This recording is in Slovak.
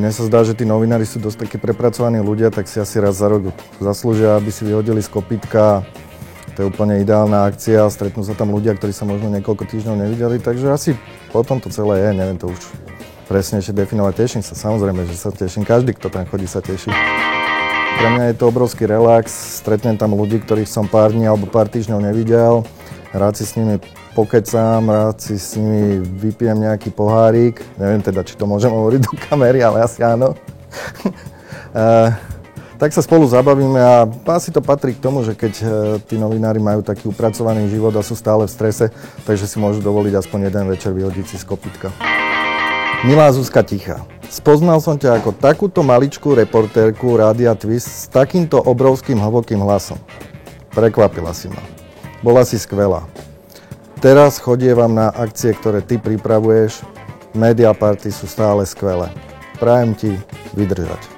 Mne sa zdá, že tí novinári sú dosť takí prepracovaní ľudia, tak si asi raz za rok zaslúžia, aby si vyhodili z kopytka. To je úplne ideálna akcia, stretnú sa tam ľudia, ktorí sa možno niekoľko týždňov nevideli, takže asi potom to celé je, neviem to už presnejšie definovať. Teším sa, samozrejme, že sa teším, každý, kto tam chodí, sa teší. Pre mňa je to obrovský relax, stretnem tam ľudí, ktorých som pár dní alebo pár týždňov nevidel, rád si s nimi pokecám, rád si s nimi vypijem nejaký pohárik, neviem teda, či to môžem hovoriť do kamery, ale asi áno. Tak sa spolu zabavíme a asi to patrí k tomu, že keď tí novinári majú taký upracovaný život a sú stále v strese, takže si môžu dovoliť aspoň jeden večer vyhodiť si z kopytka. Milá Zuzka Tichá, spoznal som ťa ako takúto maličkú reportérku Rádia Twist s takýmto obrovským hlbokým hlasom. Prekvapila si ma. Bola si skvelá. Teraz chodievam na akcie, ktoré ty pripravuješ. Media Party sú stále skvelé. Prajem ti vydržať.